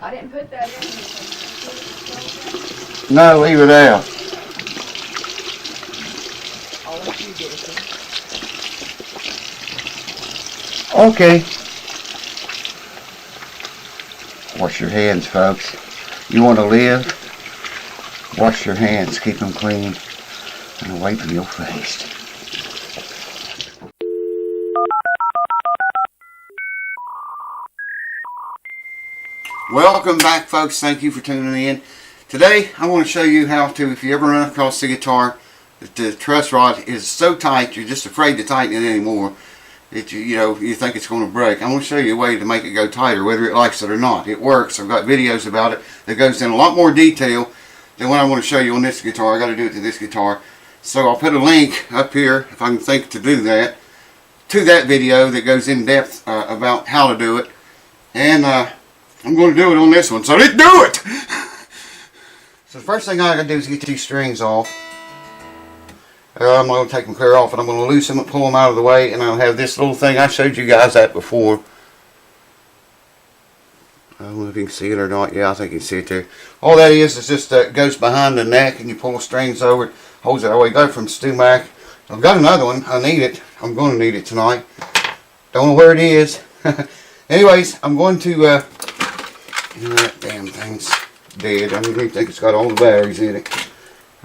I didn't put that in. No, leave it out. I'll let you get it. Okay. Wash your hands, folks. You want to live? Wash your hands, keep them clean, and away from your face. Welcome back, folks. Thank you for tuning in. Today, I want to show you how to, if you ever run across the guitar, the truss rod is so tight, you're just afraid to tighten it anymore. You think it's going to break. I'm going to show you a way to make it go tighter, whether it likes it or not. It works. I've got videos about it that goes in a lot more detail than what I want to show you on this guitar. I got to do it to this guitar. So I'll put a link up here, if I can think to do that, to that video that goes in depth about how to do it. And I'm going to do it on this one. So let's do it! So the first thing I got to do is get these strings off. I'm going to take them clear off, and I'm going to loosen them, pull them out of the way, and I'll have this little thing I showed you guys that before. I don't know if you can see it or not. Yeah, I think you can see it there. All that is just goes behind the neck, and you pull the strings over it, holds it away. Got it from Stumac. I've got another one. I need it. I'm going to need it tonight. Don't know where it is. Anyways, I'm going to. That damn thing's dead. I don't even think it's got all the batteries in it.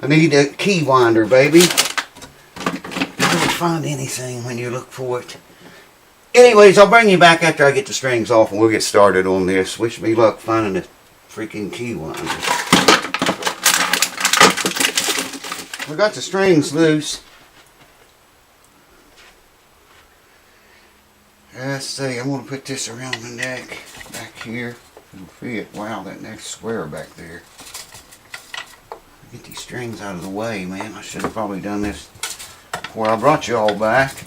I need a key winder, baby. Find anything when you look for it. Anyways, I'll bring you back after I get the strings off and we'll get started on this. Wish me luck finding the freaking key winder. We got the strings loose. Let's see, I'm going to put this around the neck back here. It'll fit. Wow, that neck's square back there. Get these strings out of the way, man. I should have probably done this before I brought you all back.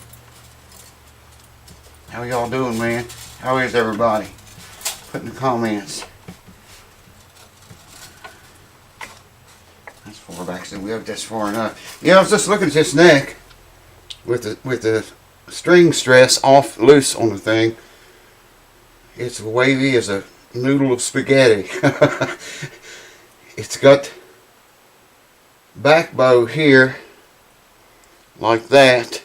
How y'all doing, man? How is everybody? Put in the comments. That's far back, so we hope that's far enough. Yeah, I was just looking at this neck with the string stress off loose on the thing. It's wavy as a noodle of spaghetti. It's got back bow here like that,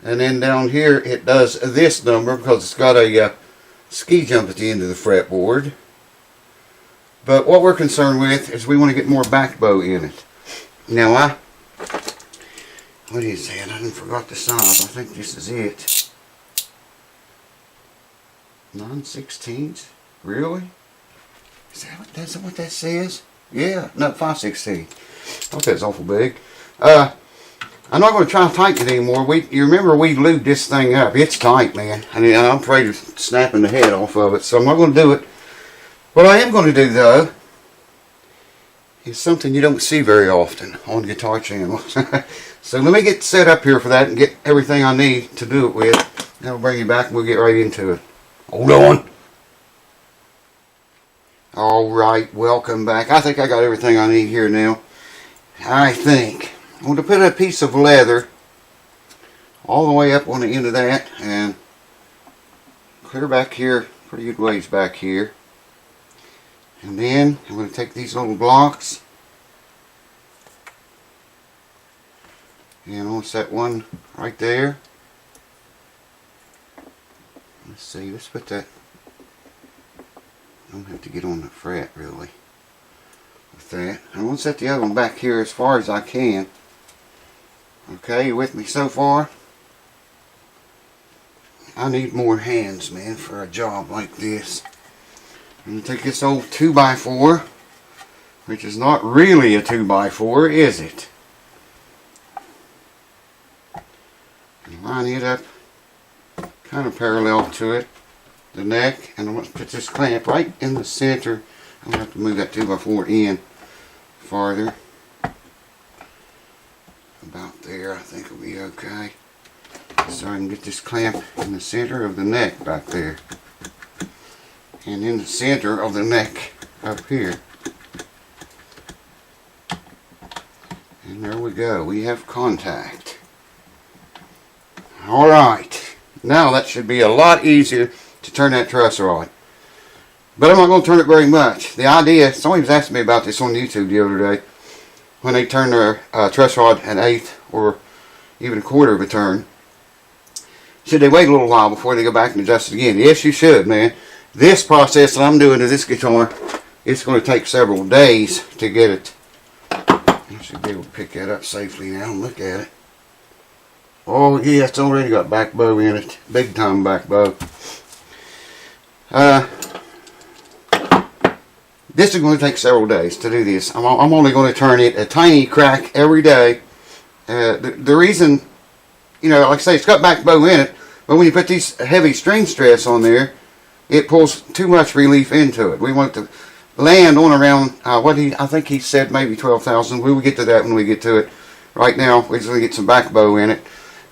and then down here it does this number because it's got a ski jump at the end of the fretboard. But what we're concerned with is we want to get more back bow in it. Now what is that? I didn't forgot the size. I think this is it. 9/16? Really? Is that what that says? Yeah, no, 5/16. Okay, it's awful big. I'm not going to try to tighten it anymore. You remember we lubed this thing up. It's tight, man. I mean, I'm afraid of snapping the head off of it, so I'm not going to do it. What I am going to do, though, is something you don't see very often on guitar channels. So let me get set up here for that and get everything I need to do it with. Then I'll bring you back and we'll get right into it. Hold on. Alright, welcome back. I think I got everything I need here now. I think. I'm going to put a piece of leather all the way up on the end of that and clear back here, pretty good ways back here. And then I'm going to take these little blocks and I'll set one right there. Let's see, let's put that. I don't have to get on the fret really with that. I'm going to set the other one back here as far as I can. Okay, you with me so far? I need more hands, man, for a job like this. I'm going to take this old 2x4, which is not really a 2x4, is it? And line it up kind of parallel to it, the neck, and I'm going to put this clamp right in the center. I'm going to have to move that 2x4 in farther. About there, I think it'll be okay. So I can get this clamp in the center of the neck back there. And in the center of the neck up here. And there we go. We have contact. Alright. Now that should be a lot easier to turn that truss rod. But I'm not going to turn it very much. The idea, somebody was asking me about this on YouTube the other day, when they turn their truss rod an eighth or even a quarter of a turn. Should they wait a little while before they go back and adjust it again? Yes, you should, man. This process that I'm doing to this guitar, it's going to take several days to get it. I should be able to pick that up safely now and look at it. Oh yeah, it's already got back bow in it. Big time back bow. This is going to take several days to do this. I'm only going to turn it a tiny crack every day. The reason, you know, like I say, it's got back bow in it, but when you put these heavy string stress on there, it pulls too much relief into it. We want it to land on around I think he said maybe 12,000. We will get to that when we get to it. Right now, we're just going to get some back bow in it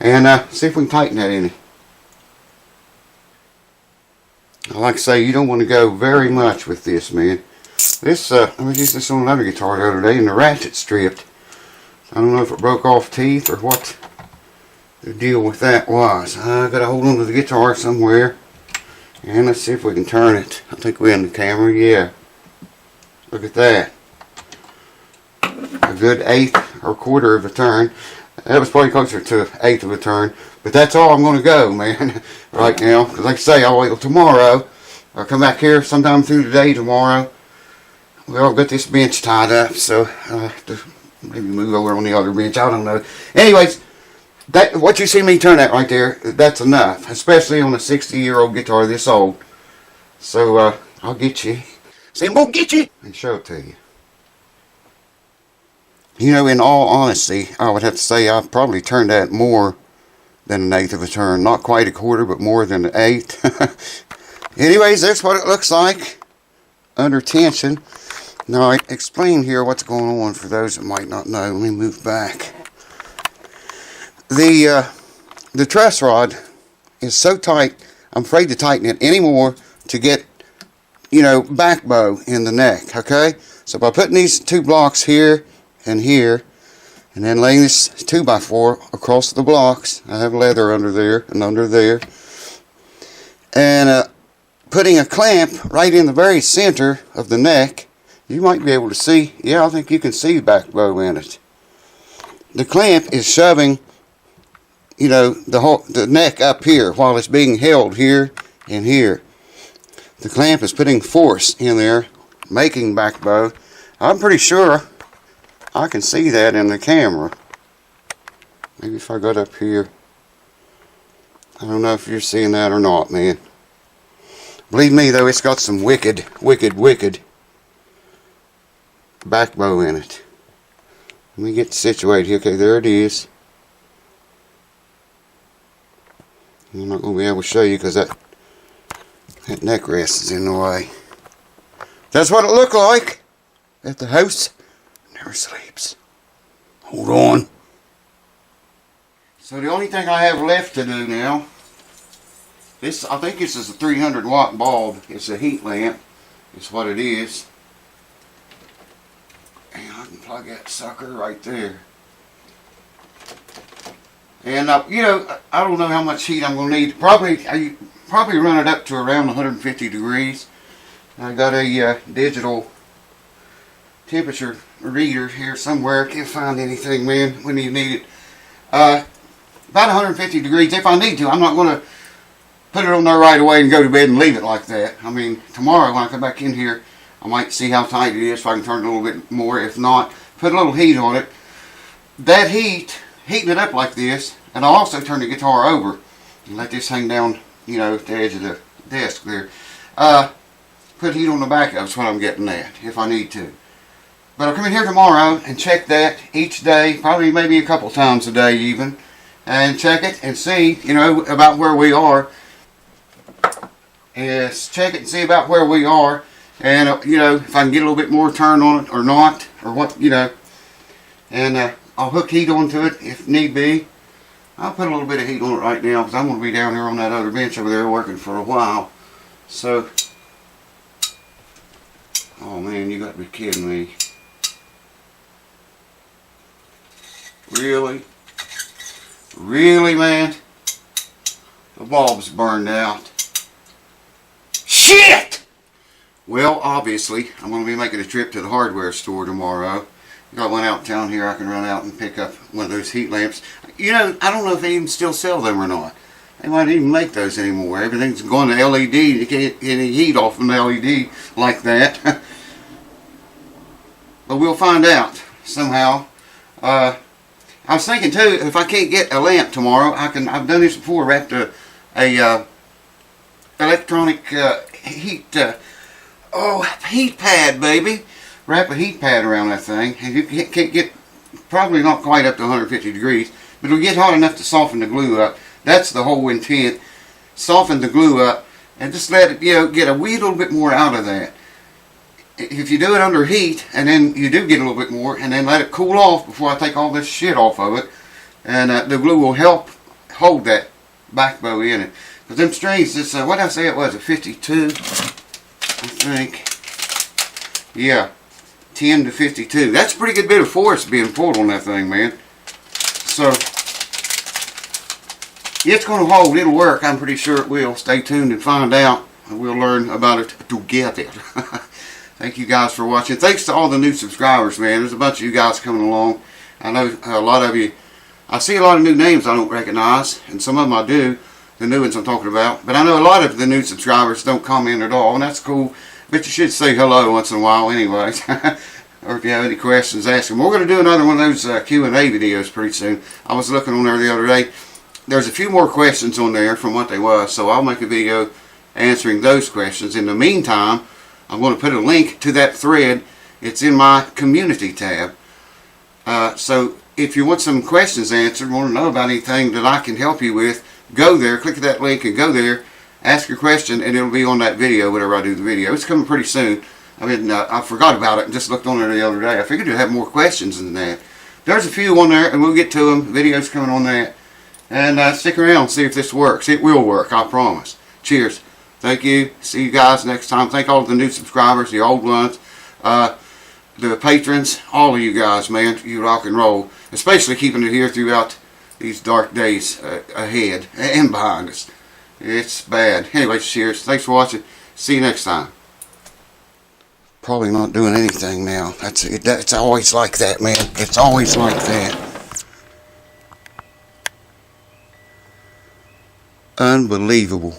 and see if we can tighten that any. Like I say, you don't want to go very much with this, man. This, I was using this on another guitar the other day, and the ratchet stripped. I don't know if it broke off teeth or what the deal with that was. I got to hold on to the guitar somewhere, and let's see if we can turn it. I think we're in the camera. Yeah, look at that. A good eighth or quarter of a turn. That was probably closer to an eighth of a turn, but that's all I'm going to go, man, right now. Because like I say, I'll wait till tomorrow. I'll come back here sometime through the day tomorrow. Well, I've got this bench tied up, so I'll have to maybe move over on the other bench. I don't know. Anyways, that what you see me turn that right there, that's enough, especially on a 60-year-old guitar this old. So I'll get you. See, I'm going to get you and show it to you. You know, in all honesty, I would have to say I've probably turned that more than an eighth of a turn. Not quite a quarter, but more than an eighth. Anyways, that's what it looks like under tension. Now, I explain here what's going on for those that might not know. Let me move back. The truss rod is so tight, I'm afraid to tighten it anymore to get, you know, back bow in the neck, okay? So by putting these two blocks here and here, and then laying this 2x4 across the blocks, I have leather under there and under there, and putting a clamp right in the very center of the neck, you might be able to see, yeah, I think you can see back bow in it. The clamp is shoving, you know, the neck up here while it's being held here and here. The clamp is putting force in there, making back bow. I'm pretty sure I can see that in the camera. Maybe if I got up here. I don't know if you're seeing that or not, man. Believe me, though, it's got some wicked back bow in it. Let me get situated here. Okay, there it is. I'm not going to be able to show you because that neck rest is in the way. That's what it looked like at the house. Never sleeps. Hold on. So the only thing I have left to do now, I think this is a 300 watt bulb. It's a heat lamp. It's what it is. And I can plug that sucker right there. And you know, I don't know how much heat I'm going to need. I probably run it up to around 150 degrees. I got a digital temperature reader here somewhere. Can't find anything, man, when you need it. About 150 degrees if I need to. I'm not going to put it on there right away and go to bed and leave it like that. I mean, tomorrow when I come back in here, I might see how tight it is so I can turn it a little bit more. If not, put a little heat on it. That heat, heating it up like this, and I'll also turn the guitar over and let this hang down, you know, at the edge of the desk there. Put heat on the back of it's what I'm getting at, if I need to. But I'll come in here tomorrow and check that each day, probably maybe a couple times a day even, and check it and see, you know, about where we are. Yes, check it and see about where we are. And, you know, if I can get a little bit more turn on it or not, or what, you know. And I'll hook heat onto it if need be. I'll put a little bit of heat on it right now because I'm going to be down here on that other bench over there working for a while. So, oh man, you got to be kidding me. Really? Really, man? The bulb's burned out. Shit! Well, obviously, I'm going to be making a trip to the hardware store tomorrow. Got one out in town here. I can run out and pick up one of those heat lamps. You know, I don't know if they even still sell them or not. They might even make those anymore. Everything's going to LED. You can't get any heat off an LED like that. But we'll find out somehow. I was thinking too, if I can't get a lamp tomorrow, I've done this before. Wrapped a electronic heat pad, baby. Wrap a heat pad around that thing, and you can't get, probably not quite up to 150 degrees, but it'll get hot enough to soften the glue up. That's the whole intent. Soften the glue up, and just let it, get a wee little bit more out of that. If you do it under heat, and then you do get a little bit more, and then let it cool off before I take all this shit off of it, and the glue will help hold that back bow in it. Because them strings, this, what did I say it was, a 52, I think. Yeah, 10 to 52. That's a pretty good bit of force being pulled on that thing, man. So, it's going to hold. It'll work. I'm pretty sure it will. Stay tuned and find out. And we'll learn about it together. Thank you guys for watching. Thanks to all the new subscribers, man. There's a bunch of you guys coming along. I know a lot of you. I see a lot of new names I don't recognize, and some of them I do. The new ones I'm talking about. But I know a lot of the new subscribers don't comment at all, and that's cool. But you should say hello once in a while anyways. Or if you have any questions, ask them. We're going to do another one of those Q&A videos pretty soon. I was looking on there the other day. There's a few more questions on there from what they was, so I'll make a video answering those questions. In the meantime, I'm going to put a link to that thread. It's in my community tab. So if you want some questions answered, want to know about anything that I can help you with, go there, click that link and go there, ask your question, and it'll be on that video whenever I do the video. It's coming pretty soon. I mean, I forgot about it and just looked on there the other day. I figured you'd have more questions than that. There's a few on there, and we'll get to them. Videos coming on that. And stick around and see if this works. It will work, I promise. Cheers. Thank you. See you guys next time. Thank all of the new subscribers, the old ones, the patrons, all of you guys, man. You rock and roll. Especially keeping it here throughout these dark days ahead and behind us. It's bad. Anyway, cheers. Thanks for watching. See you next time. Probably not doing anything now. It's always like that, man. It's always like that. Unbelievable.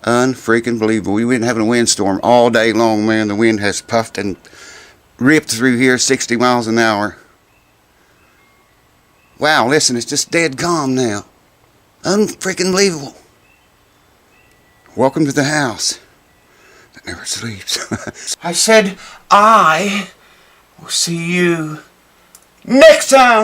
Unfreaking believable. We've been having a windstorm all day long, man. The wind has puffed and ripped through here 60 miles an hour. Wow, listen, it's just dead calm now. Unfreaking believable. Welcome to the house that never sleeps. I said I will see you next time.